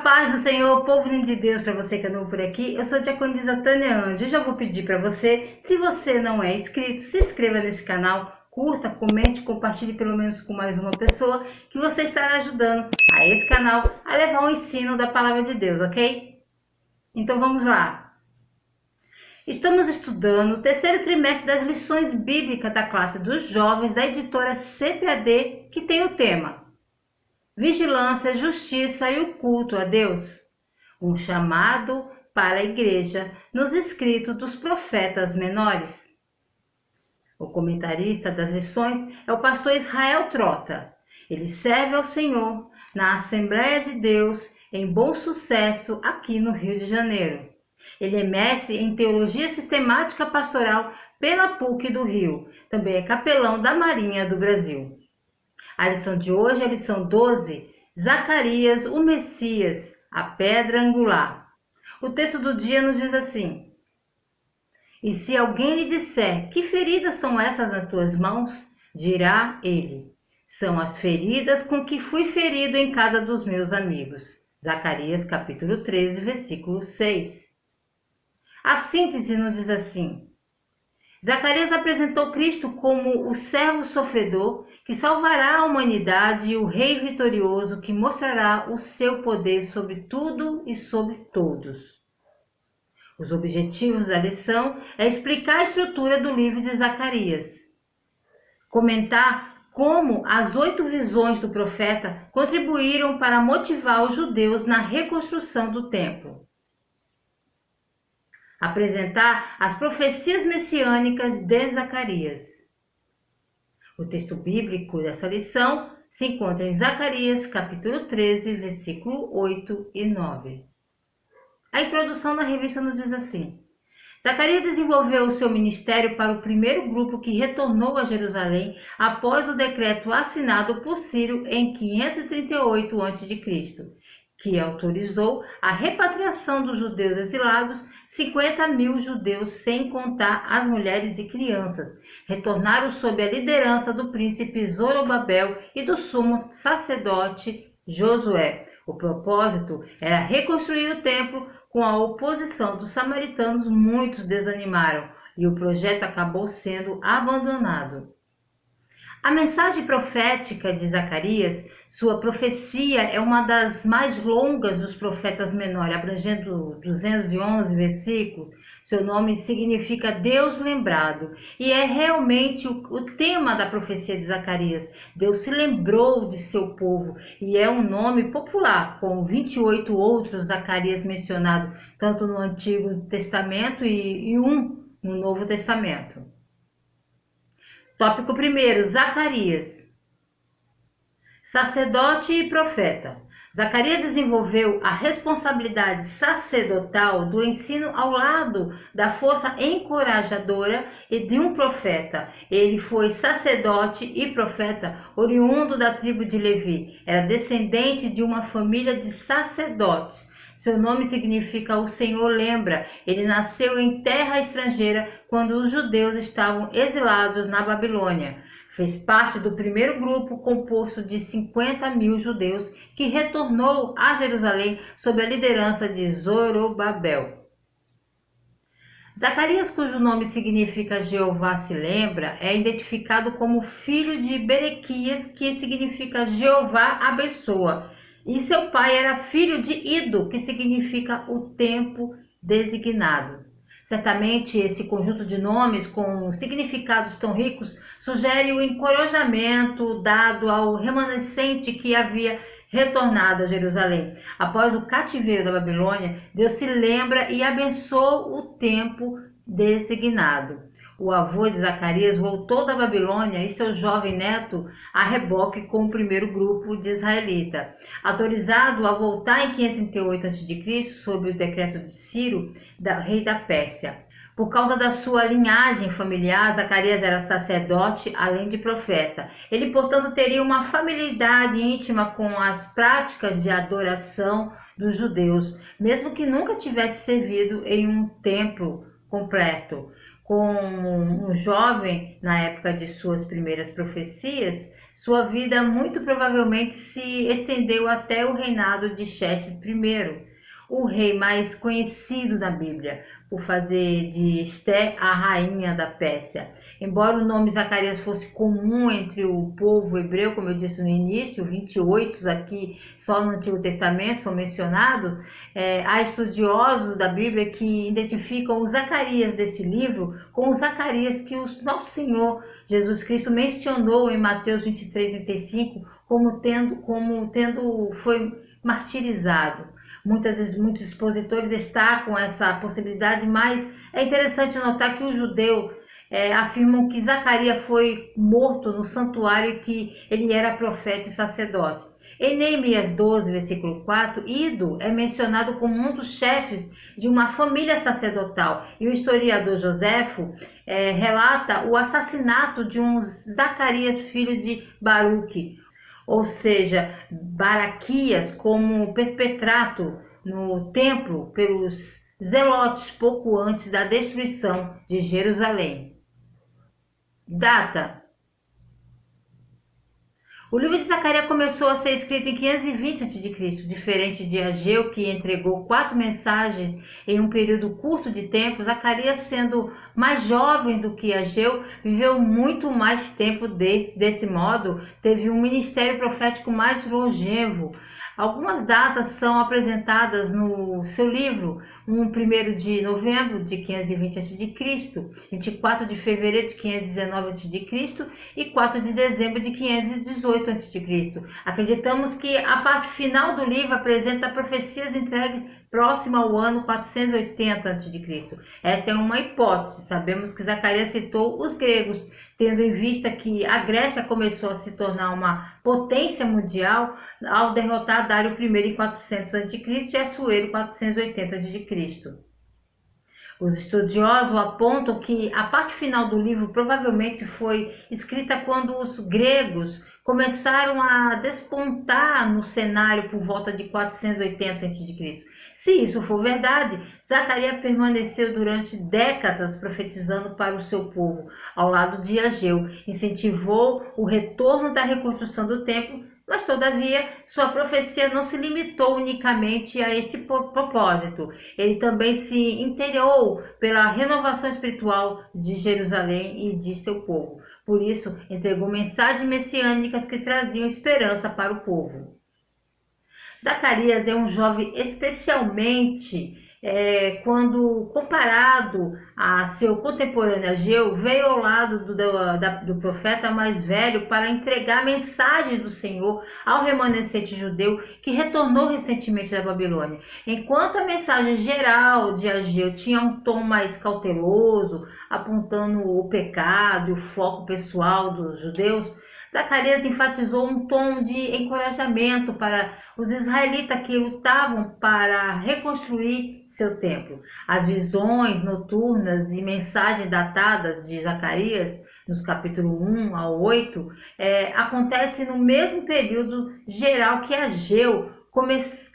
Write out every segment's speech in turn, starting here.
paz do Senhor, povo lindo de Deus, para você que é novo por aqui, eu sou a diaconisa Tânia Anjo. Já vou pedir para você, se você não é inscrito, se inscreva nesse canal, curta, comente, compartilhe pelo menos com mais uma pessoa, que você estará ajudando a esse canal a levar o ensino da palavra de Deus, ok? Então vamos lá. Estamos estudando o terceiro trimestre das lições bíblicas da classe dos jovens da editora CPAD, que tem o tema Vigilância, Justiça e o Culto a Deus. Um chamado para a igreja nos escritos dos profetas menores. O comentarista das lições é o pastor Israel Trota. Ele serve ao Senhor na Assembleia de Deus em Bom Sucesso, aqui no Rio de Janeiro. Ele é mestre em Teologia Sistemática Pastoral pela PUC do Rio. Também é capelão da Marinha do Brasil. A lição de hoje é a lição 12, Zacarias, o Messias, a pedra angular. O texto do dia nos diz assim: E se alguém lhe disser, que feridas são essas nas tuas mãos? Dirá ele, são as feridas com que fui ferido em casa dos meus amigos. Zacarias capítulo 13, versículo 6. A síntese nos diz assim: Zacarias apresentou Cristo como o servo sofredor que salvará a humanidade e o rei vitorioso que mostrará o seu poder sobre tudo e sobre todos. Os objetivos da lição é explicar a estrutura do livro de Zacarias, comentar como as 8 visões do profeta contribuíram para motivar os judeus na reconstrução do templo, apresentar as profecias messiânicas de Zacarias. O texto bíblico dessa lição se encontra em Zacarias, capítulo 13, versículo 8 e 9. A introdução da revista nos diz assim: Zacarias desenvolveu o seu ministério para o primeiro grupo que retornou a Jerusalém após o decreto assinado por Ciro em 538 a.C., que autorizou a repatriação dos judeus exilados. 50.000 judeus, sem contar as mulheres e crianças, retornaram sob a liderança do príncipe Zorobabel e do sumo sacerdote Josué. O propósito era reconstruir o templo. Com a oposição dos samaritanos, muitos desanimaram e o projeto acabou sendo abandonado. A mensagem profética de Zacarias, sua profecia é uma das mais longas dos profetas menores, abrangendo 211 versículos. Seu nome significa Deus lembrado e é realmente o tema da profecia de Zacarias. Deus se lembrou de seu povo e é um nome popular, com 28 outros Zacarias mencionados, tanto no Antigo Testamento e um no Novo Testamento. Tópico 1, Zacarias. Sacerdote e profeta. Zacarias desenvolveu a responsabilidade sacerdotal do ensino ao lado da força encorajadora e de um profeta. Ele foi sacerdote e profeta oriundo da tribo de Levi. Era descendente de uma família de sacerdotes. Seu nome significa o Senhor lembra. Ele nasceu em terra estrangeira quando os judeus estavam exilados na Babilônia. Fez parte do primeiro grupo composto de 50.000 judeus que retornou a Jerusalém sob a liderança de Zorobabel. Zacarias, cujo nome significa Jeová se lembra, é identificado como filho de Berequias, que significa Jeová abençoa. E seu pai era filho de Ido, que significa o tempo designado. Certamente esse conjunto de nomes com significados tão ricos sugere o encorajamento dado ao remanescente que havia retornado a Jerusalém. Após o cativeiro da Babilônia, Deus se lembra e abençoa o tempo designado. O avô de Zacarias voltou da Babilônia e seu jovem neto a reboque com o primeiro grupo de israelita. Autorizado a voltar em 538 a.C., sob o decreto de Ciro, rei da Pérsia. Por causa da sua linhagem familiar, Zacarias era sacerdote, além de profeta. Ele, portanto, teria uma familiaridade íntima com as práticas de adoração dos judeus, mesmo que nunca tivesse servido em um templo completo. como um jovem na época de suas primeiras profecias, sua vida muito provavelmente se estendeu até o reinado de Xerxes I, o rei mais conhecido na Bíblia, por fazer de Esté a rainha da Pérsia. Embora o nome Zacarias fosse comum entre o povo hebreu, como eu disse no início, 28 aqui só no Antigo Testamento são mencionados, há estudiosos da Bíblia que identificam o Zacarias desse livro com o Zacarias que o nosso Senhor Jesus Cristo mencionou em Mateus 23:35 como tendo foi martirizado. Muitas vezes muitos expositores destacam essa possibilidade, mas é interessante notar que os judeus afirmam que Zacarias foi morto no santuário e que ele era profeta e sacerdote. Em Neemias 12, versículo 4, Ido é mencionado como um dos chefes de uma família sacerdotal. E o historiador Joséfo relata o assassinato de um Zacarias, filho de Baruque, ou seja, Baraquias, como perpetrado no templo pelos zelotes pouco antes da destruição de Jerusalém. Data: o livro de Zacarias começou a ser escrito em 520 a.C., diferente de Ageu, que entregou 4 mensagens em um período curto de tempo. Zacarias, sendo mais jovem do que Ageu, viveu muito mais tempo. Desse modo, teve um ministério profético mais longevo. Algumas datas são apresentadas no seu livro: 1 de novembro de 520 a.C., 24 de fevereiro de 519 a.C. e 4 de dezembro de 518 a.C. Acreditamos que a parte final do livro apresenta profecias entregues próximo ao ano 480 a.C. Essa é uma hipótese. Sabemos que Zacarias citou os gregos, tendo em vista que a Grécia começou a se tornar uma potência mundial ao derrotar Dário I em 400 a.C. e Assuero em 480 a.C. Os estudiosos apontam que a parte final do livro provavelmente foi escrita quando os gregos começaram a despontar no cenário por volta de 480 a.C. Se isso for verdade, Zacarias permaneceu durante décadas profetizando para o seu povo, ao lado de Ageu, incentivou o retorno da reconstrução do templo, mas, todavia, sua profecia não se limitou unicamente a esse propósito. Ele também se interessou pela renovação espiritual de Jerusalém e de seu povo. Por isso, entregou mensagens messiânicas que traziam esperança para o povo. Zacarias é um jovem especialmente quando comparado a seu contemporâneo Ageu, veio ao lado do profeta mais velho para entregar a mensagem do Senhor ao remanescente judeu que retornou recentemente da Babilônia. Enquanto a mensagem geral de Ageu tinha um tom mais cauteloso, apontando o pecado e o foco pessoal dos judeus, Zacarias enfatizou um tom de encorajamento para os israelitas que lutavam para reconstruir seu templo. As visões noturnas e mensagens datadas de Zacarias, nos capítulos 1 ao 8, acontecem no mesmo período geral que Ageu,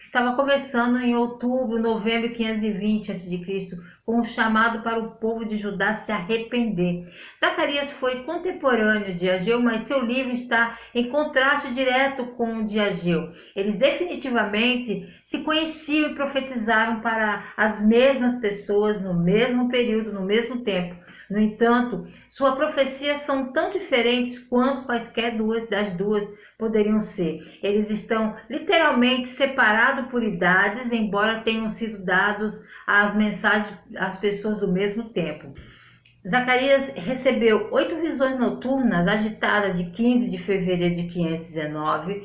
estava começando em outubro, novembro de 520 a.C., com um chamado para o povo de Judá se arrepender. Zacarias foi contemporâneo de Ageu, mas seu livro está em contraste direto com o de Ageu. Eles definitivamente se conheciam e profetizaram para as mesmas pessoas no mesmo período, no mesmo tempo. No entanto, suas profecias são tão diferentes quanto quaisquer das duas poderiam ser. Eles estão literalmente separados por idades, embora tenham sido dados as mensagens às pessoas do mesmo tempo. Zacarias recebeu 8 visões noturnas agitadas de 15 de fevereiro de 519,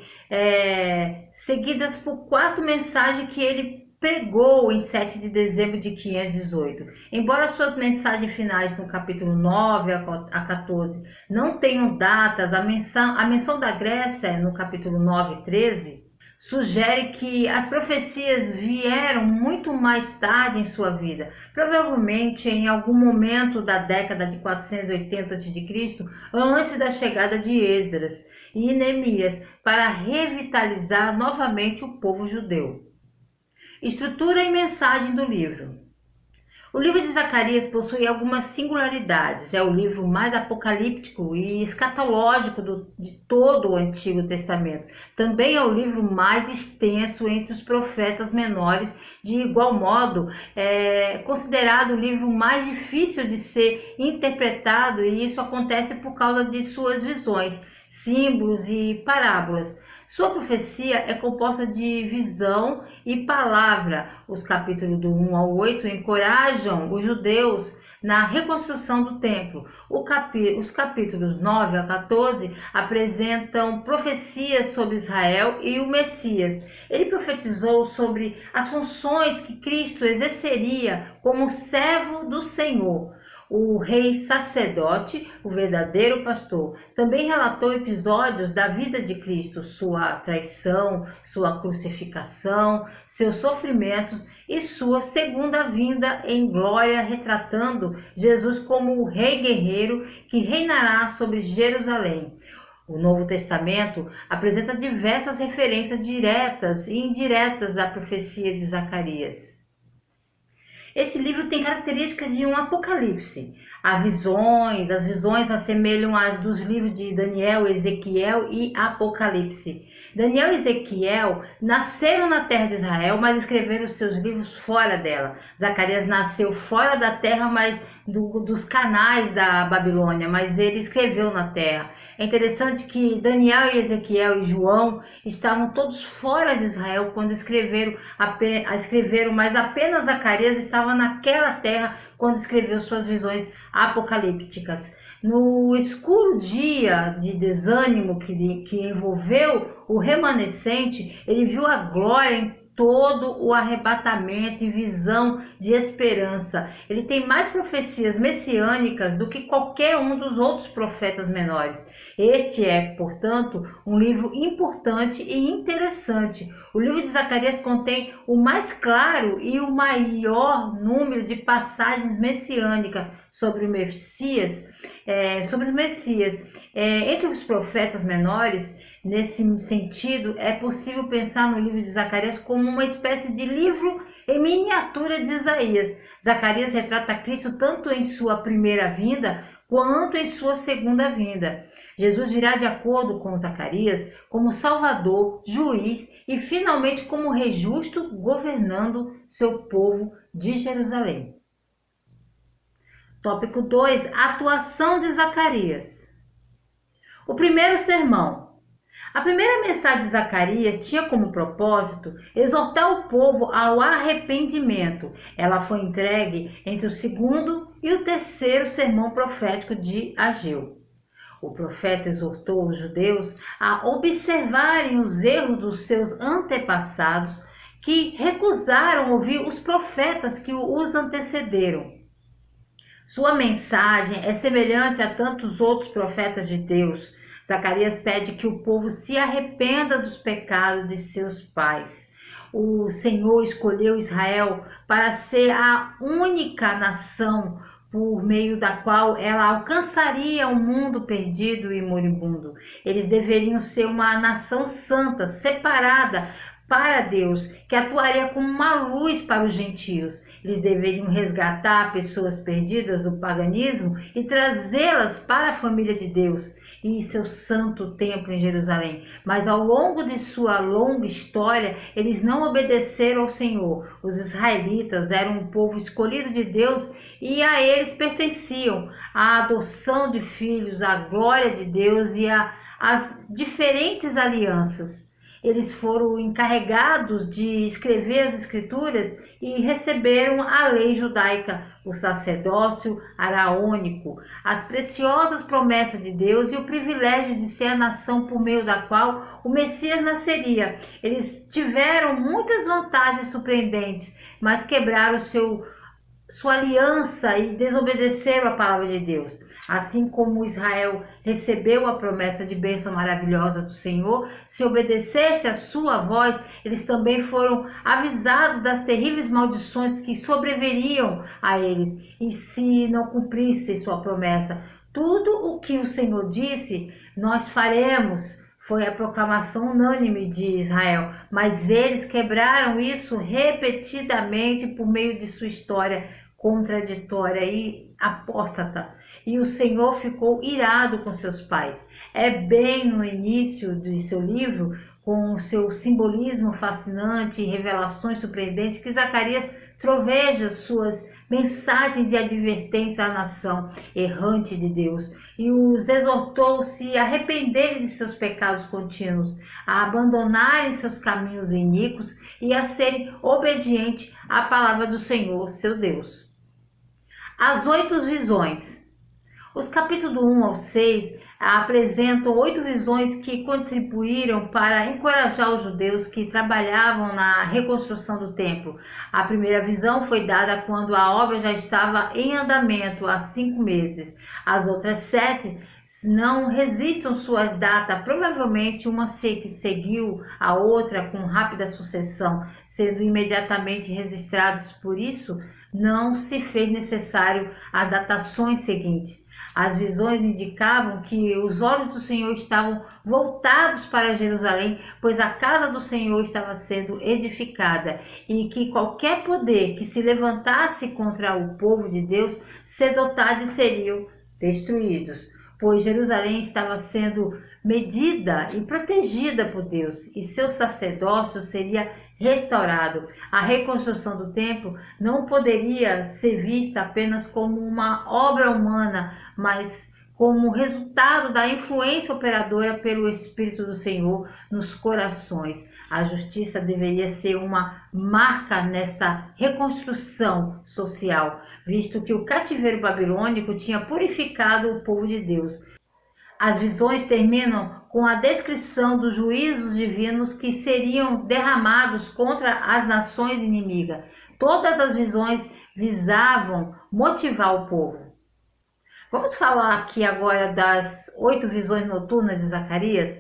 seguidas por 4 mensagens que ele pregou em 7 de dezembro de 518. Embora suas mensagens finais no capítulo 9 a 14 não tenham datas, a menção da Grécia no capítulo 9 e 13 sugere que as profecias vieram muito mais tarde em sua vida, provavelmente em algum momento da década de 480 a.C., antes da chegada de Esdras e Neemias, para revitalizar novamente o povo judeu. Estrutura e mensagem do livro. O livro de Zacarias possui algumas singularidades. É o livro mais apocalíptico e escatológico de todo o Antigo Testamento. Também é o livro mais extenso entre os profetas menores. De igual modo, é considerado o livro mais difícil de ser interpretado, e isso acontece por causa de suas visões, símbolos e parábolas. Sua profecia é composta de visão e palavra. Os capítulos do 1 ao 8 encorajam os judeus na reconstrução do templo. Os capítulos 9 a 14 apresentam profecias sobre Israel e o Messias. Ele profetizou sobre as funções que Cristo exerceria como servo do Senhor, o rei sacerdote, o verdadeiro pastor. Também relatou episódios da vida de Cristo, sua traição, sua crucificação, seus sofrimentos e sua segunda vinda em glória, retratando Jesus como o rei guerreiro que reinará sobre Jerusalém. O Novo Testamento apresenta diversas referências diretas e indiretas à profecia de Zacarias. Esse livro tem característica de um apocalipse. As visões assemelham às dos livros de Daniel, Ezequiel e Apocalipse. Daniel e Ezequiel nasceram na terra de Israel, mas escreveram seus livros fora dela. Zacarias nasceu fora da terra, mas dos canais da Babilônia, mas ele escreveu na terra. É interessante que Daniel e Ezequiel e João estavam todos fora de Israel quando escreveram, mas apenas Zacarias estava naquela terra quando escreveu suas visões apocalípticas. No escuro dia de desânimo que envolveu o remanescente, ele viu a glória em todo o arrebatamento e visão de esperança. Ele tem mais profecias messiânicas do que qualquer um dos outros profetas menores. Este é, portanto, um livro importante e interessante. O livro de Zacarias contém o mais claro e o maior número de passagens messiânicas sobre o Messias. Entre os profetas menores, nesse sentido, é possível pensar no livro de Zacarias como uma espécie de livro em miniatura de Isaías. Zacarias retrata Cristo tanto em sua primeira vinda quanto em sua segunda vinda. Jesus virá, de acordo com Zacarias, como Salvador, juiz e finalmente como rei justo, governando seu povo de Jerusalém. Tópico 2. Atuação de Zacarias. O primeiro sermão. A primeira mensagem de Zacarias tinha como propósito exortar o povo ao arrependimento. Ela foi entregue entre o segundo e o terceiro sermão profético de Ageu. O profeta exortou os judeus a observarem os erros dos seus antepassados, que recusaram ouvir os profetas que os antecederam. Sua mensagem é semelhante a tantos outros profetas de Deus. Zacarias pede que o povo se arrependa dos pecados de seus pais. O Senhor escolheu Israel para ser a única nação por meio da qual ela alcançaria o mundo perdido e moribundo. Eles deveriam ser uma nação santa, separada para Deus, que atuaria como uma luz para os gentios. Eles deveriam resgatar pessoas perdidas do paganismo e trazê-las para a família de Deus e seu santo templo em Jerusalém. Mas ao longo de sua longa história, eles não obedeceram ao Senhor. Os israelitas eram um povo escolhido de Deus e a eles pertenciam a adoção de filhos, a glória de Deus e as diferentes alianças. Eles foram encarregados de escrever as escrituras e receberam a lei judaica, o sacerdócio araônico, as preciosas promessas de Deus e o privilégio de ser a nação por meio da qual o Messias nasceria. Eles tiveram muitas vantagens surpreendentes, mas quebraram sua aliança e desobedeceram a palavra de Deus. Assim como Israel recebeu a promessa de bênção maravilhosa do Senhor, se obedecesse a sua voz, eles também foram avisados das terríveis maldições que sobreviriam a eles, e se não cumprissem sua promessa. Tudo o que o Senhor disse, nós faremos, foi a proclamação unânime de Israel, mas eles quebraram isso repetidamente por meio de sua história contraditória e apóstata, e o Senhor ficou irado com seus pais. É bem no início do seu livro, com o seu simbolismo fascinante e revelações surpreendentes, que Zacarias troveja suas mensagens de advertência à nação errante de Deus e os exortou se arrependerem de seus pecados contínuos, a abandonarem seus caminhos iníquos e a serem obedientes à palavra do Senhor, seu Deus. As 8 visões. Os capítulos 1 ao 6 apresentam 8 visões que contribuíram para encorajar os judeus que trabalhavam na reconstrução do templo. A primeira visão foi dada quando a obra já estava em andamento há 5 meses. As outras 7 não registram suas datas, provavelmente uma seguiu a outra com rápida sucessão, sendo imediatamente registrados. Por isso, não se fez necessário as datações seguintes. As visões indicavam que os olhos do Senhor estavam voltados para Jerusalém, pois a casa do Senhor estava sendo edificada e que qualquer poder que se levantasse contra o povo de Deus, sedotado, seriam destruídos, pois Jerusalém estava sendo medida e protegida por Deus e seu sacerdócio seria restaurado. A reconstrução do templo não poderia ser vista apenas como uma obra humana, mas como resultado da influência operadora pelo Espírito do Senhor nos corações. A justiça deveria ser uma marca nesta reconstrução social, visto que o cativeiro babilônico tinha purificado o povo de Deus. As visões terminam com a descrição dos juízos divinos que seriam derramados contra as nações inimigas. Todas as visões visavam motivar o povo. Vamos falar aqui agora das 8 visões noturnas de Zacarias?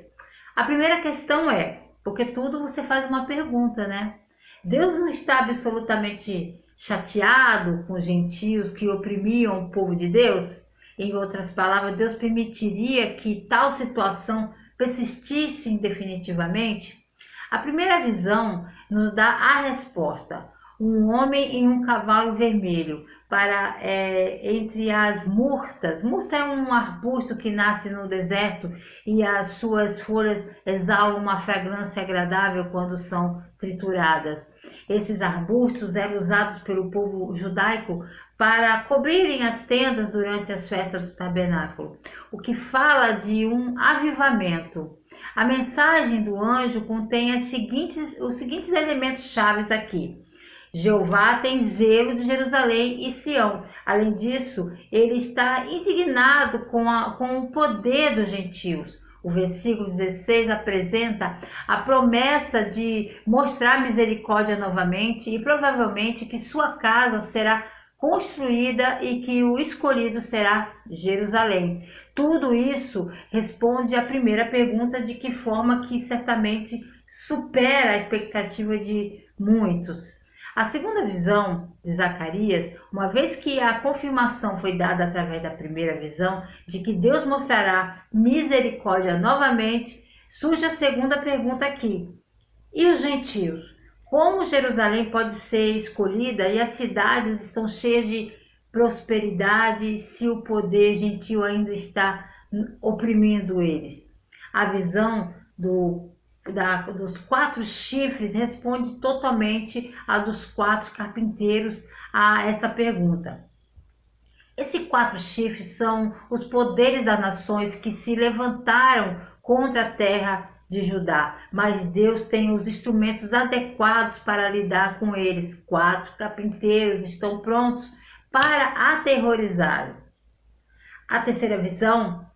A primeira questão é, porque tudo você faz uma pergunta, né? Deus não está absolutamente chateado com os gentios que oprimiam o povo de Deus? Em outras palavras, Deus permitiria que tal situação persistisse indefinitivamente? A primeira visão nos dá a resposta. Um homem em um cavalo vermelho, entre as murtas. Murta é um arbusto que nasce no deserto e as suas folhas exalam uma fragrância agradável quando são trituradas. Esses arbustos eram usados pelo povo judaico para cobrirem as tendas durante as festas do tabernáculo, o que fala de um avivamento. A mensagem do anjo contém os seguintes elementos chaves aqui. Jeová tem zelo de Jerusalém e Sião. Além disso, ele está indignado com o poder dos gentios. O versículo 16 apresenta a promessa de mostrar misericórdia novamente e provavelmente que sua casa será construída e que o escolhido será Jerusalém. Tudo isso responde à primeira pergunta, de que forma que certamente supera a expectativa de muitos. A segunda visão de Zacarias, uma vez que a confirmação foi dada através da primeira visão, de que Deus mostrará misericórdia novamente, surge a segunda pergunta aqui. E os gentios? Como Jerusalém pode ser escolhida e as cidades estão cheias de prosperidade se o poder gentil ainda está oprimindo eles? A visão dos 4 chifres responde totalmente a dos 4 carpinteiros a essa pergunta. Esses 4 chifres são os poderes das nações que se levantaram contra a terra de Judá, mas Deus tem os instrumentos adequados para lidar com eles. 4 carpinteiros estão prontos para aterrorizá-lo. A terceira visão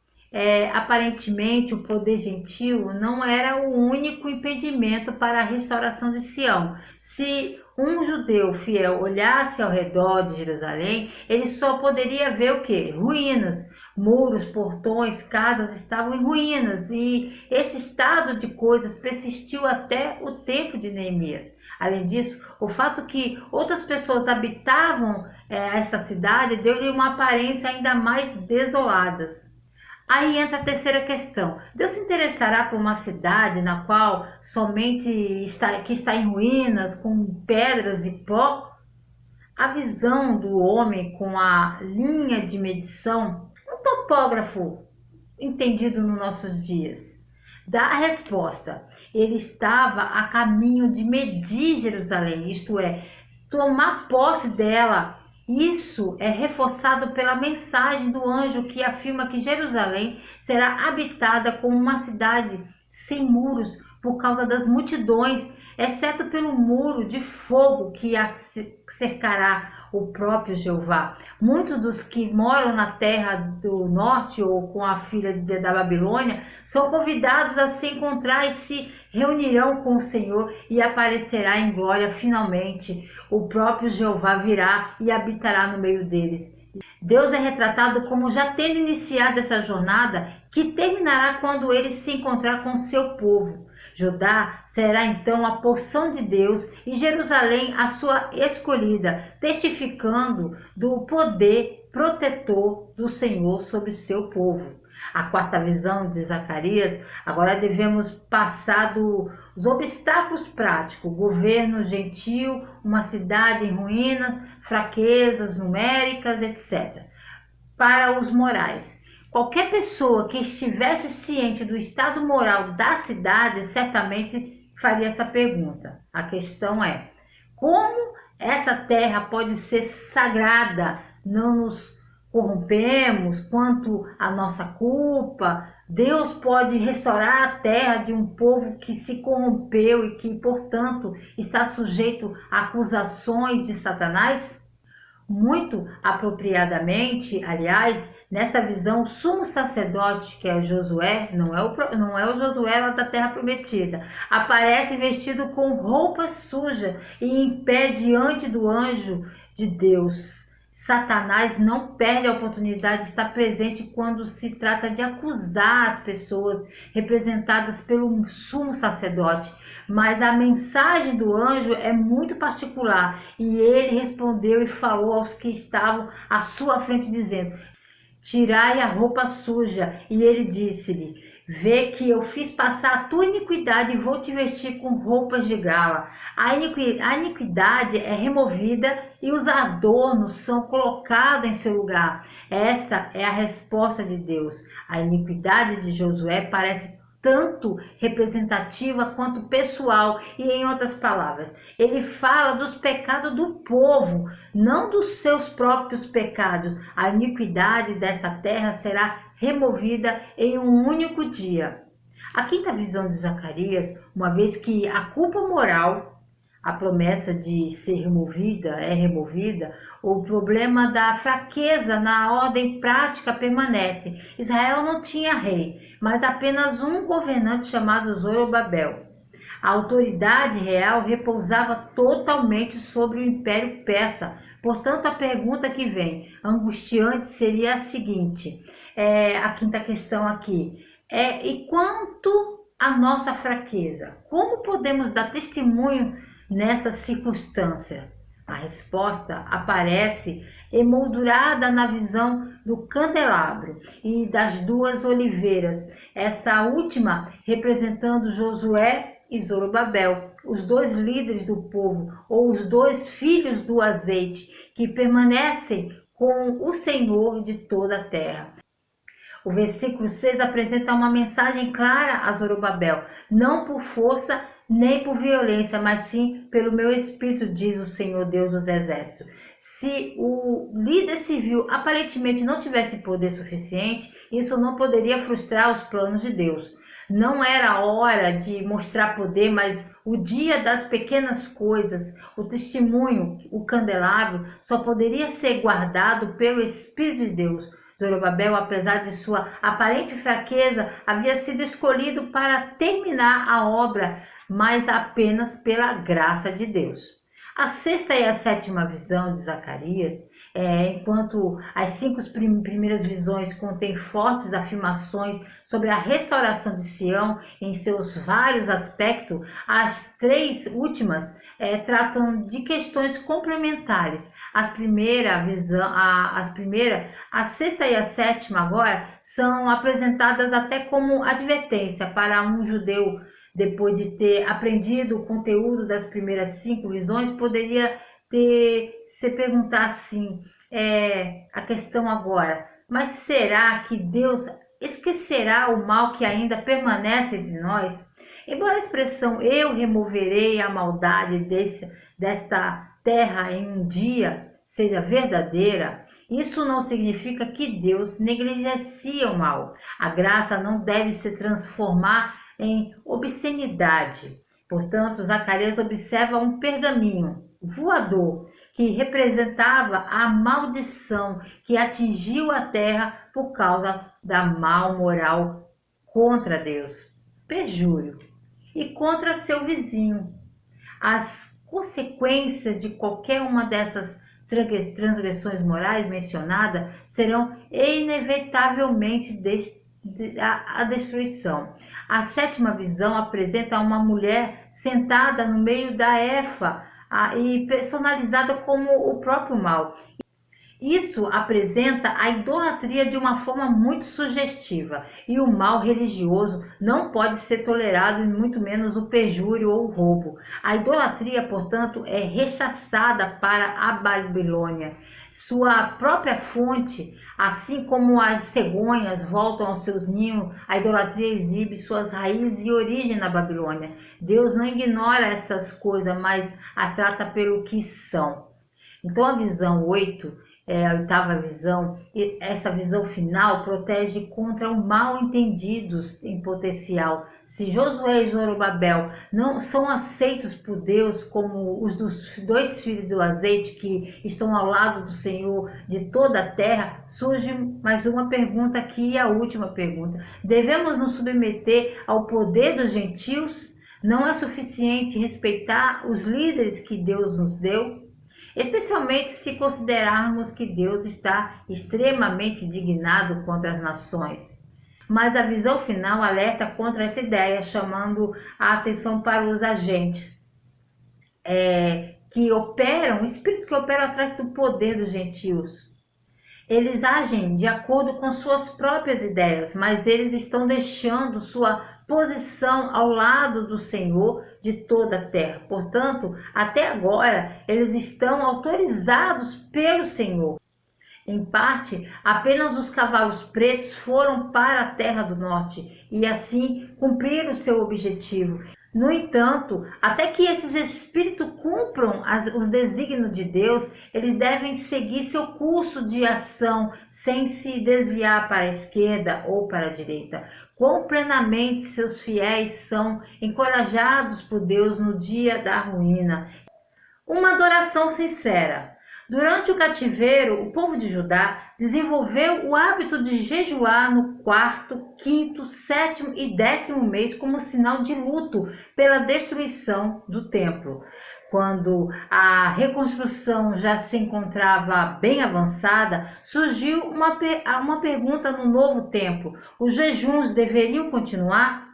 aparentemente o poder gentil não era o único impedimento para a restauração de Sião. Se um judeu fiel olhasse ao redor de Jerusalém, ele só poderia ver o quê? Ruínas. Muros, portões, casas estavam em ruínas e esse estado de coisas persistiu até o tempo de Neemias. Além disso, o fato que outras pessoas habitavam essa cidade deu-lhe uma aparência ainda mais desoladas. Aí entra a terceira questão. Deus se interessará por uma cidade na qual somente está em ruínas, com pedras e pó? A visão do homem com a linha de medição, um topógrafo entendido nos nossos dias, dá a resposta. Ele estava a caminho de medir Jerusalém, isto é, tomar posse dela. Isso é reforçado pela mensagem do anjo que afirma que Jerusalém será habitada como uma cidade sem muros por causa das multidões, exceto pelo muro de fogo que a cercará o próprio Jeová. Muitos dos que moram na terra do norte ou com a filha da Babilônia são convidados a se encontrar e se reunirão com o Senhor e aparecerá em glória finalmente. O próprio Jeová virá e habitará no meio deles. Deus é retratado como já tendo iniciado essa jornada que terminará quando ele se encontrar com seu povo. Judá será então a porção de Deus e Jerusalém a sua escolhida, testificando do poder protetor do Senhor sobre seu povo. A quarta visão de Zacarias, agora devemos passar dos obstáculos práticos, governo gentil, uma cidade em ruínas, fraquezas numéricas, etc., para os morais. Qualquer pessoa que estivesse ciente do estado moral da cidade certamente faria essa pergunta. A questão é: como essa terra pode ser sagrada? Não nos corrompemos quanto à nossa culpa? Deus pode restaurar a terra de um povo que se corrompeu e que, portanto, está sujeito a acusações de Satanás? Muito apropriadamente, aliás, nesta visão, o sumo sacerdote, que é o Josué, não é o Josué lá da Terra Prometida, aparece vestido com roupa suja e em pé diante do anjo de Deus. Satanás não perde a oportunidade de estar presente quando se trata de acusar as pessoas representadas pelo sumo sacerdote, mas a mensagem do anjo é muito particular e ele respondeu e falou aos que estavam à sua frente, dizendo: tirai a roupa suja. E ele disse-lhe: vê que eu fiz passar a tua iniquidade e vou te vestir com roupas de gala. A iniquidade é removida e os adornos são colocados em seu lugar. Esta é a resposta de Deus. A iniquidade de Josué parece tanto representativa quanto pessoal, e em outras palavras, ele fala dos pecados do povo, não dos seus próprios pecados. A iniquidade dessa terra será removida em um único dia. A quinta visão de Zacarias, uma vez que a culpa moral, a promessa de ser removida é removida, o problema da fraqueza na ordem prática permanece. Israel não tinha rei, mas apenas um governante chamado Zorobabel. A autoridade real repousava totalmente sobre o Império Persa. Portanto, a pergunta que vem, angustiante, seria a seguinte, a quinta questão aqui, e quanto à nossa fraqueza? Como podemos dar testemunho nessa circunstância? A resposta aparece emoldurada na visão do candelabro e das duas oliveiras, esta última representando Josué e Zorobabel, os dois líderes do povo, ou os dois filhos do azeite, que permanecem com o Senhor de toda a terra. O versículo 6 apresenta uma mensagem clara a Zorobabel: não por força nem por violência, mas sim pelo meu espírito, diz o Senhor Deus dos Exércitos. Se o líder civil aparentemente não tivesse poder suficiente, isso não poderia frustrar os planos de Deus. Não era a hora de mostrar poder, mas o dia das pequenas coisas, o testemunho, o candelabro, só poderia ser guardado pelo Espírito de Deus. Zorobabel, apesar de sua aparente fraqueza, havia sido escolhido para terminar a obra, mas apenas pela graça de Deus. A sexta e a sétima visão de Zacarias, enquanto as cinco primeiras visões contêm fortes afirmações sobre a restauração de Sião em seus vários aspectos, as três últimas tratam de questões complementares. A sexta e a sétima agora são apresentadas até como advertência para um judeu. Depois de ter aprendido o conteúdo das primeiras cinco visões, poderia você perguntar assim, a questão agora, mas será que Deus esquecerá o mal que ainda permanece entre nós? Embora a expressão eu removerei a maldade desta terra em um dia seja verdadeira, isso não significa que Deus negligencia o mal. A graça não deve se transformar em obscenidade. Portanto, Zacarias observa um pergaminho voador que representava a maldição que atingiu a terra por causa da mal moral contra Deus, perjúrio, e contra seu vizinho. As consequências de qualquer uma dessas transgressões morais mencionadas serão inevitavelmente a destruição. A sétima visão apresenta uma mulher sentada no meio da Efa e personalizada como o próprio mal. Isso apresenta a idolatria de uma forma muito sugestiva, e o mal religioso não pode ser tolerado, e muito menos o perjúrio ou o roubo. A idolatria, portanto, é rechaçada para a Babilônia. Sua própria fonte, assim como as cegonhas voltam aos seus ninhos, a idolatria exibe suas raízes e origem na Babilônia. Deus não ignora essas coisas, mas as trata pelo que são. Então a visão 8, a oitava visão, e essa visão final protege contra o mal entendidos em potencial. Se Josué e Zorobabel não são aceitos por Deus como os dos dois filhos do azeite que estão ao lado do Senhor de toda a terra, surge mais uma pergunta aqui, e a última pergunta: devemos nos submeter ao poder dos gentios? Não é suficiente respeitar os líderes que Deus nos deu? Especialmente se considerarmos que Deus está extremamente indignado contra as nações. Mas a visão final alerta contra essa ideia, chamando a atenção para os agentes que operam, o espírito que opera atrás do poder dos gentios. Eles agem de acordo com suas próprias ideias, mas eles estão deixando sua posição ao lado do Senhor de toda a terra. Portanto, até agora, eles estão autorizados pelo Senhor. Em parte, apenas os cavalos pretos foram para a terra do norte e assim cumpriram seu objetivo. No entanto, até que esses espíritos cumpram os desígnios de Deus, eles devem seguir seu curso de ação sem se desviar para a esquerda ou para a direita. Quão plenamente seus fiéis são encorajados por Deus no dia da ruína. Uma adoração sincera. Durante o cativeiro, o povo de Judá desenvolveu o hábito de jejuar no quarto, quinto, sétimo e 10º mês como sinal de luto pela destruição do templo. Quando a reconstrução já se encontrava bem avançada, surgiu uma pergunta no novo templo: os jejuns deveriam continuar?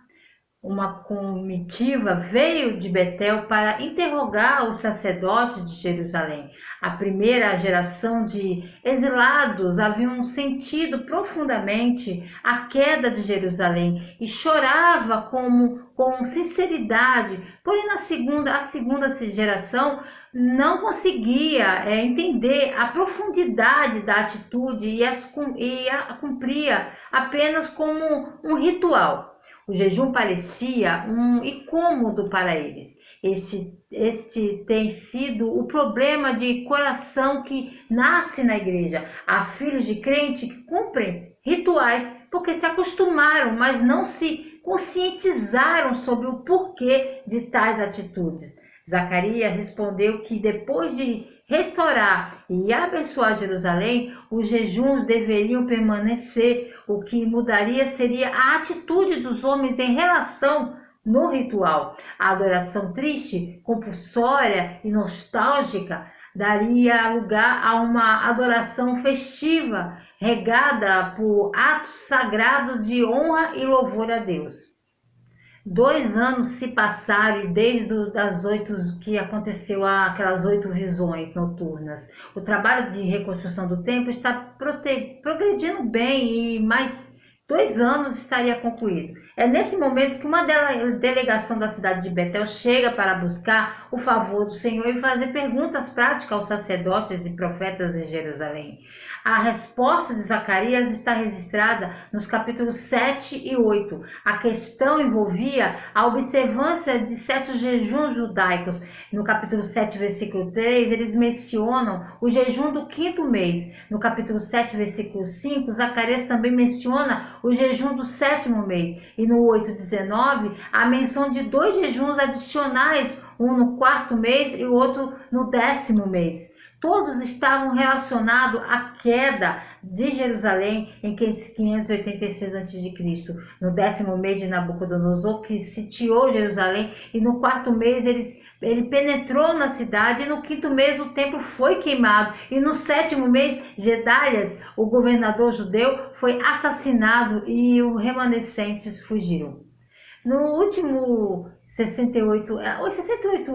Uma comitiva veio de Betel para interrogar os sacerdotes de Jerusalém. A primeira geração de exilados haviam sentido profundamente a queda de Jerusalém e chorava com sinceridade. Porém, a segunda geração não conseguia entender a profundidade da atitude e a cumpria apenas como um ritual. O jejum parecia um incômodo para eles. Este tem sido o problema de coração que nasce na igreja. Há filhos de crente que cumprem rituais porque se acostumaram, mas não se conscientizaram sobre o porquê de tais atitudes. Zacarias respondeu que depois de restaurar e abençoar Jerusalém, os jejuns deveriam permanecer. O que mudaria seria a atitude dos homens em relação no ritual. A adoração triste, compulsória e nostálgica daria lugar a uma adoração festiva, regada por atos sagrados de honra e louvor a Deus. 2 anos se passaram e desde das 8 que aconteceu aquelas 8 visões noturnas. O trabalho de reconstrução do templo está progredindo bem, mas 2 anos estaria concluído. É nesse momento que uma delegação da cidade de Betel chega para buscar o favor do Senhor e fazer perguntas práticas aos sacerdotes e profetas em Jerusalém. A resposta de Zacarias está registrada nos capítulos 7 e 8. A questão envolvia a observância de certos jejuns judaicos. No capítulo 7, versículo 3, eles mencionam o jejum do 5º mês. No capítulo 7, versículo 5, Zacarias também menciona o jejum do 7º mês. E no 8:19, a menção de 2 jejuns adicionais, um no 4º mês e o outro no 10º mês. Todos estavam relacionados à queda de Jerusalém em 586 a.C., no 10º mês de Nabucodonosor, que sitiou Jerusalém, e no 4º mês ele penetrou na cidade, e no 5º mês o templo foi queimado, e no 7º mês Gedalias, o governador judeu, foi assassinado e os remanescentes fugiram. No último 68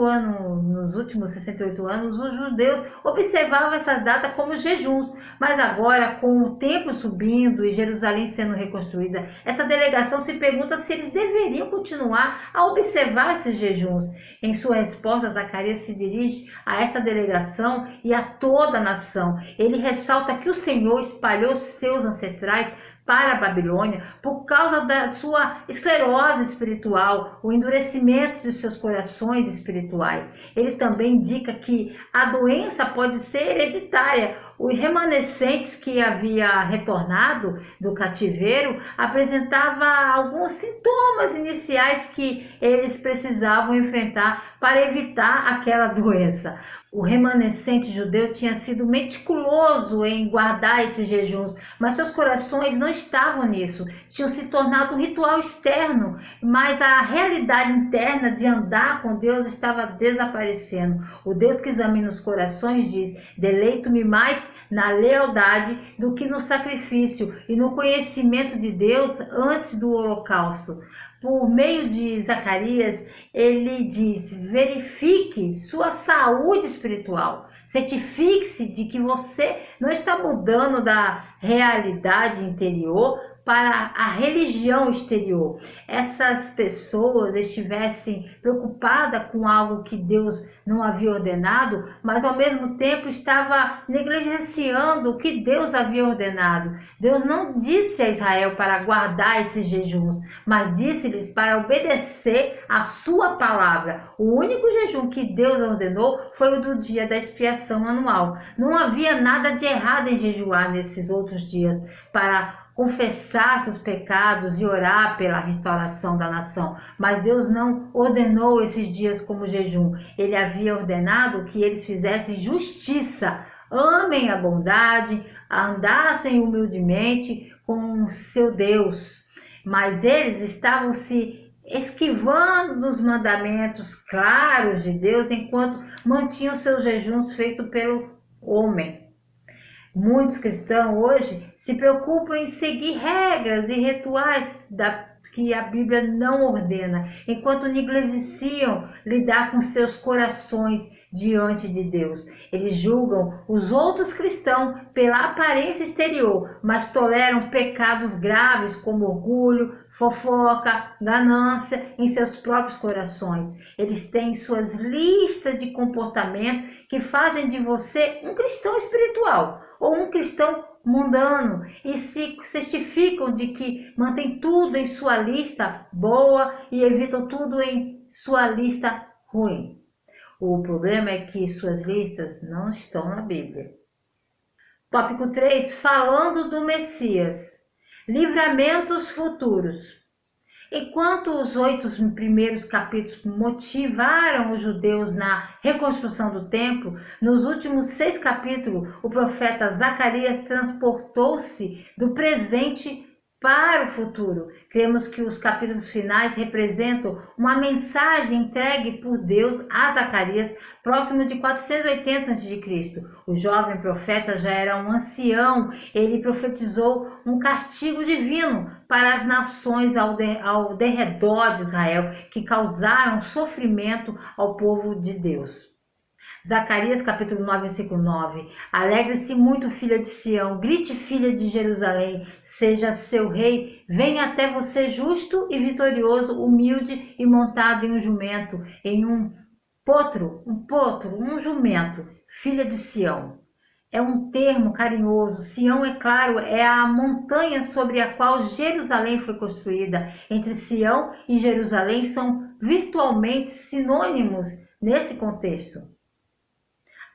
anos, nos últimos 68 anos, os judeus observavam essas datas como jejuns, mas agora, com o templo subindo e Jerusalém sendo reconstruída, essa delegação se pergunta se eles deveriam continuar a observar esses jejuns. Em sua resposta, Zacarias se dirige a essa delegação e a toda a nação. Ele ressalta que o Senhor espalhou seus ancestrais para a Babilônia por causa da sua esclerose espiritual, o endurecimento de seus corações espirituais. Ele também indica que a doença pode ser hereditária. Os remanescentes que havia retornado do cativeiro apresentavam alguns sintomas iniciais que eles precisavam enfrentar para evitar aquela doença. O remanescente judeu tinha sido meticuloso em guardar esses jejuns, mas seus corações não estavam nisso. Tinham se tornado um ritual externo, mas a realidade interna de andar com Deus estava desaparecendo. O Deus que examina os corações diz: deleito-me mais na lealdade do que no sacrifício e no conhecimento de Deus antes do holocausto. Por meio de Zacarias, ele diz: verifique sua saúde espiritual. Certifique-se de que você não está mudando da realidade interior para a religião exterior. Essas pessoas estivessem preocupadas com algo que Deus não havia ordenado, mas ao mesmo tempo estava negligenciando o que Deus havia ordenado. Deus não disse a Israel para guardar esses jejuns, mas disse-lhes para obedecer a sua palavra. O único jejum que Deus ordenou foi o do dia da expiação anual. Não havia nada de errado em jejuar nesses outros dias para confessar seus pecados e orar pela restauração da nação. Mas Deus não ordenou esses dias como jejum. Ele havia ordenado que eles fizessem justiça, amem a bondade, andassem humildemente com seu Deus. Mas eles estavam se esquivando dos mandamentos claros de Deus enquanto mantinham seus jejuns feitos pelo homem. Muitos cristãos hoje se preocupam em seguir regras e rituais que a Bíblia não ordena, enquanto negligenciam lidar com seus corações diante de Deus. Eles julgam os outros cristãos pela aparência exterior, mas toleram pecados graves como orgulho, fofoca, ganância em seus próprios corações. Eles têm suas listas de comportamento que fazem de você um cristão espiritual ou um cristão mundano e se certificam de que mantém tudo em sua lista boa e evitam tudo em sua lista ruim. O problema é que suas listas não estão na Bíblia. Tópico 3, falando do Messias. Livramentos futuros. Enquanto os 8 primeiros capítulos motivaram os judeus na reconstrução do templo, nos últimos 6 capítulos, o profeta Zacarias transportou-se do presente para o futuro. Cremos que os capítulos finais representam uma mensagem entregue por Deus a Zacarias próximo de 480 a.C. O jovem profeta já era um ancião. Ele profetizou um castigo divino para as nações ao derredor de Israel que causaram sofrimento ao povo de Deus. Zacarias capítulo 9, versículo 9. Alegre-se muito, filha de Sião, grite, filha de Jerusalém, seja seu rei, venha até você justo e vitorioso, humilde e montado em um jumento, em um potro, um jumento, filha de Sião. É um termo carinhoso. Sião, é claro, é a montanha sobre a qual Jerusalém foi construída. Entre Sião e Jerusalém são virtualmente sinônimos nesse contexto.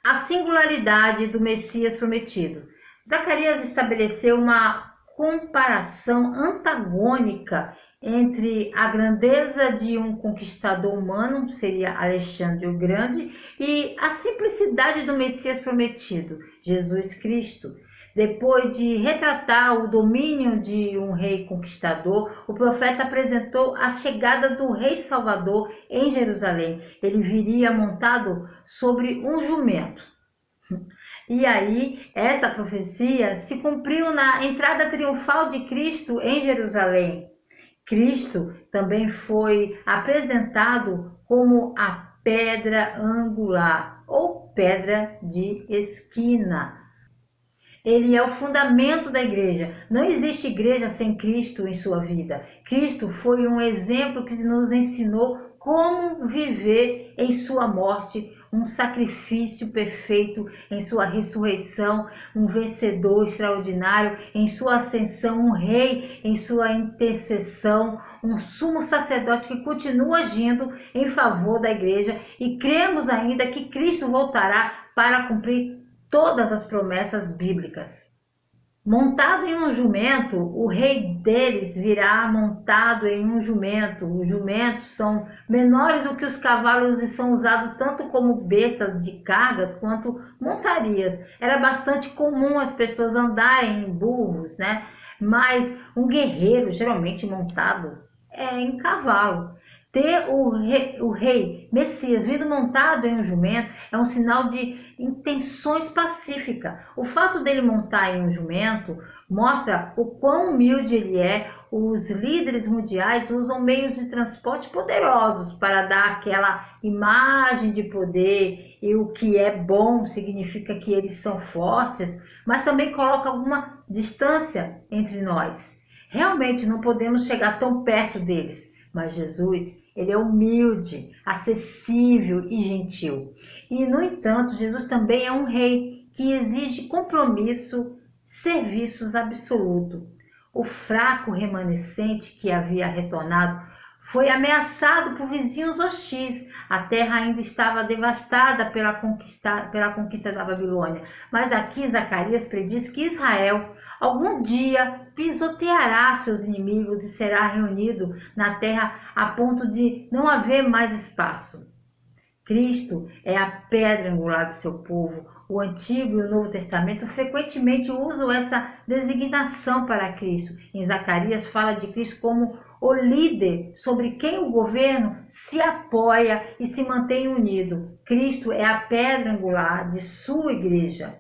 A singularidade do Messias prometido. Zacarias estabeleceu uma comparação antagônica entre a grandeza de um conquistador humano, seria Alexandre o Grande, e a simplicidade do Messias prometido, Jesus Cristo. Depois de retratar o domínio de um rei conquistador, o profeta apresentou a chegada do rei Salvador em Jerusalém. Ele viria montado sobre um jumento. E aí, essa profecia se cumpriu na entrada triunfal de Cristo em Jerusalém. Cristo também foi apresentado como a pedra angular ou pedra de esquina. Ele é o fundamento da igreja. Não existe igreja sem Cristo em sua vida. Cristo foi um exemplo que nos ensinou como viver em sua morte, um sacrifício perfeito em sua ressurreição, um vencedor extraordinário em sua ascensão, um rei em sua intercessão, um sumo sacerdote que continua agindo em favor da igreja, e cremos ainda que Cristo voltará para cumprir todas as promessas bíblicas. Montado em um jumento, o rei deles virá montado em um jumento. Os jumentos são menores do que os cavalos e são usados tanto como bestas de cargas quanto montarias. Era bastante comum as pessoas andarem em burros, né? Mas um guerreiro, geralmente montado, é em cavalo. Ter o rei Messias vindo montado em um jumento é um sinal de intenções pacíficas. O fato dele montar em um jumento mostra o quão humilde ele é. Os líderes mundiais usam meios de transporte poderosos para dar aquela imagem de poder, e o que é bom significa que eles são fortes, mas também coloca alguma distância entre nós. Realmente não podemos chegar tão perto deles. Mas Jesus, ele é humilde, acessível e gentil. E, no entanto, Jesus também é um rei que exige compromisso, serviços absoluto. O fraco remanescente que havia retornado foi ameaçado por vizinhos hostis. A terra ainda estava devastada pela conquista da Babilônia. Mas aqui Zacarias prediz que Israel algum dia pisoteará seus inimigos e será reunido na terra a ponto de não haver mais espaço. Cristo é a pedra angular do seu povo. O Antigo e o Novo Testamento frequentemente usam essa designação para Cristo. Em Zacarias fala de Cristo como o líder sobre quem o governo se apoia e se mantém unido. Cristo é a pedra angular de sua igreja.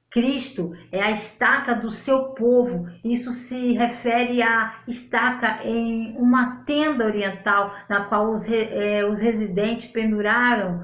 Cristo é a estaca do seu povo. Isso se refere à estaca em uma tenda oriental, na qual os residentes penduraram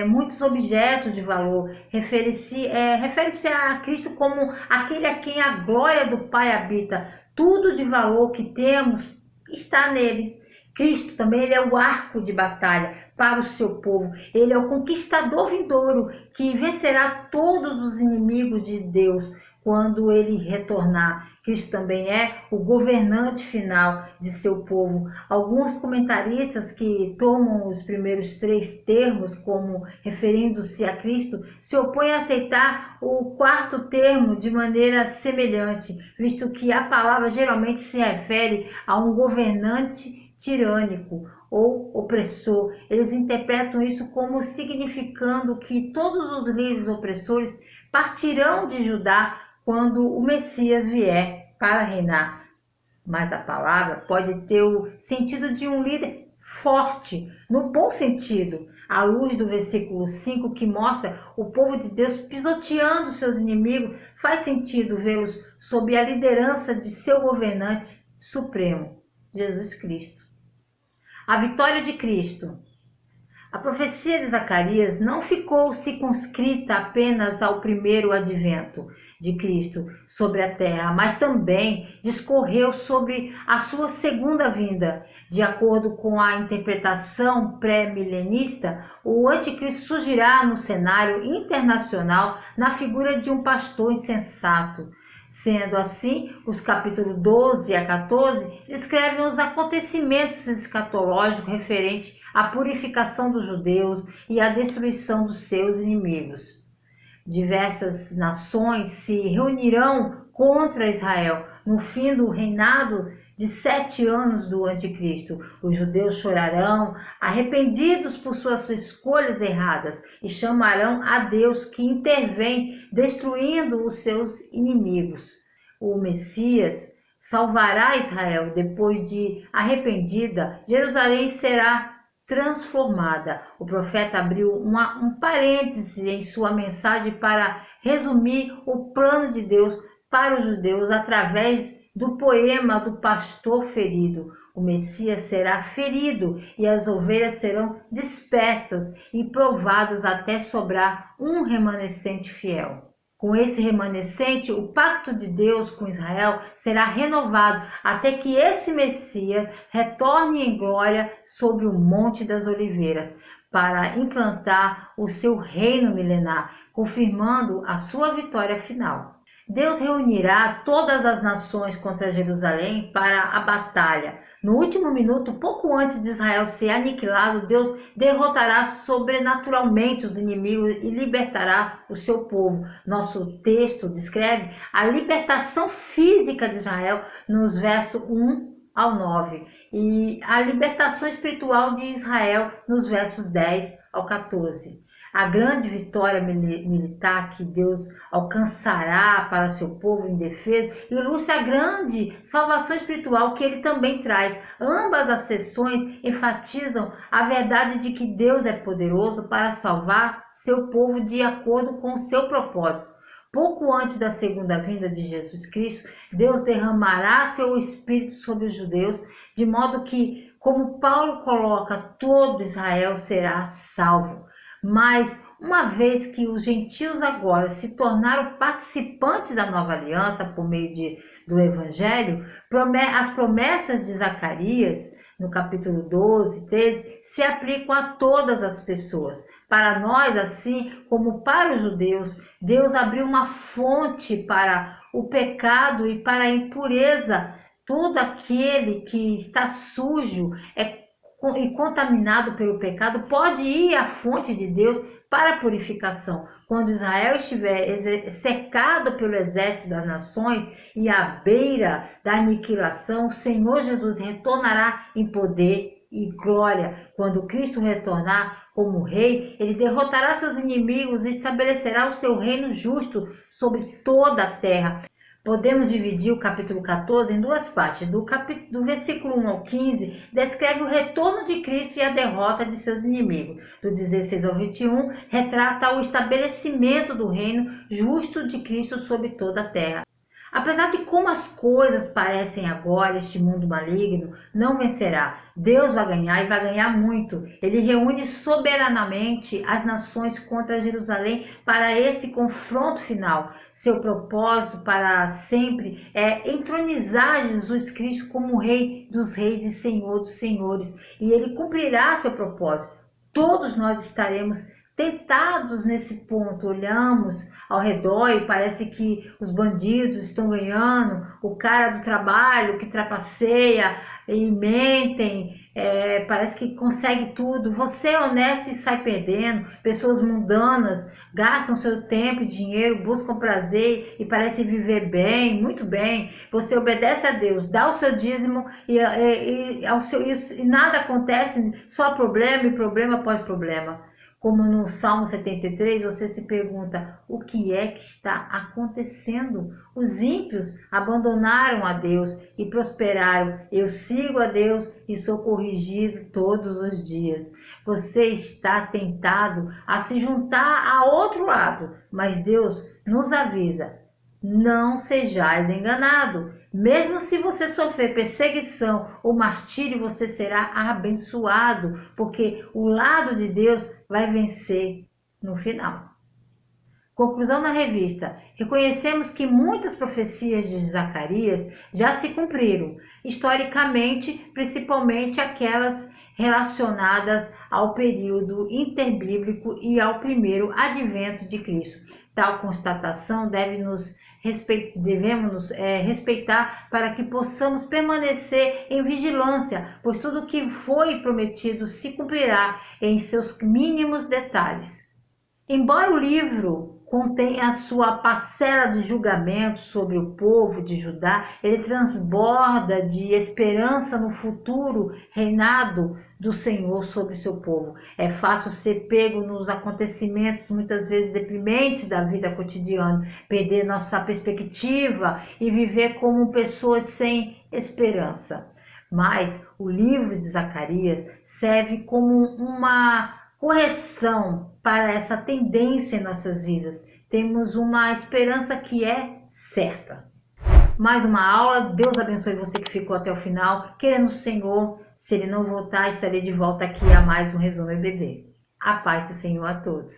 muitos objetos de valor. Refere-se a Cristo como aquele a quem a glória do Pai habita. Tudo de valor que temos está nele. Cristo também, ele é o arco de batalha para o seu povo. Ele é o conquistador vindouro que vencerá todos os inimigos de Deus quando ele retornar. Cristo também é o governante final de seu povo. Alguns comentaristas que tomam os primeiros três termos como referindo-se a Cristo se opõem a aceitar o quarto termo de maneira semelhante, visto que a palavra geralmente se refere a um governante tirânico ou opressor. Eles interpretam isso como significando que todos os líderes opressores partirão de Judá quando o Messias vier para reinar. Mas a palavra pode ter o sentido de um líder forte, no bom sentido, à luz do versículo 5, que mostra o povo de Deus pisoteando seus inimigos. Faz sentido vê-los sob a liderança de seu governante supremo, Jesus Cristo. A vitória de Cristo. A profecia de Zacarias não ficou circunscrita apenas ao primeiro advento de Cristo sobre a terra, mas também discorreu sobre a sua segunda vinda. De acordo com a interpretação pré-milenista, o anticristo surgirá no cenário internacional na figura de um pastor insensato. Sendo assim, os capítulos 12 a 14 descrevem os acontecimentos escatológicos referentes à purificação dos judeus e à destruição dos seus inimigos. Diversas nações se reunirão contra Israel no fim do reinado de 7 anos do anticristo. Os judeus chorarão, arrependidos por suas escolhas erradas, e chamarão a Deus, que intervém, destruindo os seus inimigos. O Messias salvará Israel. Depois de arrependida, Jerusalém será transformada. O profeta abriu um parêntese em sua mensagem para resumir o plano de Deus para os judeus através do poema do pastor ferido. O Messias será ferido e as ovelhas serão dispersas e provadas até sobrar um remanescente fiel. Com esse remanescente, o pacto de Deus com Israel será renovado até que esse Messias retorne em glória sobre o Monte das Oliveiras para implantar o seu reino milenar, confirmando a sua vitória final. Deus reunirá todas as nações contra Jerusalém para a batalha. No último minuto, pouco antes de Israel ser aniquilado, Deus derrotará sobrenaturalmente os inimigos e libertará o seu povo. Nosso texto descreve a libertação física de Israel nos versos 1 ao 9 e a libertação espiritual de Israel nos versos 10 ao 14. A grande vitória militar que Deus alcançará para seu povo indefeso ilustra a grande salvação espiritual que ele também traz. Ambas as seções enfatizam a verdade de que Deus é poderoso para salvar seu povo de acordo com o seu propósito. Pouco antes da segunda vinda de Jesus Cristo, Deus derramará seu Espírito sobre os judeus, de modo que, como Paulo coloca, todo Israel será salvo. Mas, uma vez que os gentios agora se tornaram participantes da nova aliança por meio do Evangelho, as promessas de Zacarias, no capítulo 12, 13, se aplicam a todas as pessoas. Para nós, assim como para os judeus, Deus abriu uma fonte para o pecado e para a impureza. Todo aquele que está sujo e contaminado pelo pecado pode ir à fonte de Deus para a purificação. Quando Israel estiver cercado pelo exército das nações e à beira da aniquilação, o Senhor Jesus retornará em poder e glória. Quando Cristo retornar como rei, ele derrotará seus inimigos e estabelecerá o seu reino justo sobre toda a terra. Podemos dividir o capítulo 14 em duas partes. Do versículo 1 ao 15, descreve o retorno de Cristo e a derrota de seus inimigos. Do 16 ao 21, retrata o estabelecimento do reino justo de Cristo sobre toda a terra. Apesar de como as coisas parecem agora, este mundo maligno não vencerá. Deus vai ganhar e vai ganhar muito. Ele reúne soberanamente as nações contra Jerusalém para esse confronto final. Seu propósito para sempre é entronizar Jesus Cristo como Rei dos Reis e Senhor dos Senhores. E ele cumprirá seu propósito. Todos nós estaremos tentados nesse ponto. Olhamos ao redor e parece que os bandidos estão ganhando, o cara do trabalho que trapaceia e mentem, parece que consegue tudo. Você é honesto e sai perdendo. Pessoas mundanas gastam seu tempo e dinheiro, buscam prazer e parecem viver bem, muito bem. Você obedece a Deus, dá o seu dízimo e nada acontece, só problema e problema após problema. Como no Salmo 73, você se pergunta, o que é que está acontecendo? Os ímpios abandonaram a Deus e prosperaram. Eu sigo a Deus e sou corrigido todos os dias. Você está tentado a se juntar a outro lado, mas Deus nos avisa, não sejais enganado. Mesmo se você sofrer perseguição ou martírio, você será abençoado, porque o lado de Deus vai vencer no final. Conclusão na revista. Reconhecemos que muitas profecias de Zacarias já se cumpriram, historicamente, principalmente aquelas relacionadas ao período interbíblico e ao primeiro advento de Cristo. Tal constatação devemos nos respeitar para que possamos permanecer em vigilância, pois tudo o que foi prometido se cumprirá em seus mínimos detalhes. Embora o livro contenha a sua parcela de julgamento sobre o povo de Judá, ele transborda de esperança no futuro reinado do Senhor sobre o seu povo. É fácil ser pego nos acontecimentos muitas vezes deprimentes da vida cotidiana, perder nossa perspectiva e viver como pessoas sem esperança. Mas o livro de Zacarias serve como uma correção para essa tendência em nossas vidas. Temos uma esperança que é certa. Mais uma aula. Deus abençoe você que ficou até o final. Querendo o Senhor, se Ele não voltar, estarei de volta aqui a mais um Resumo EBD. A paz do Senhor a todos.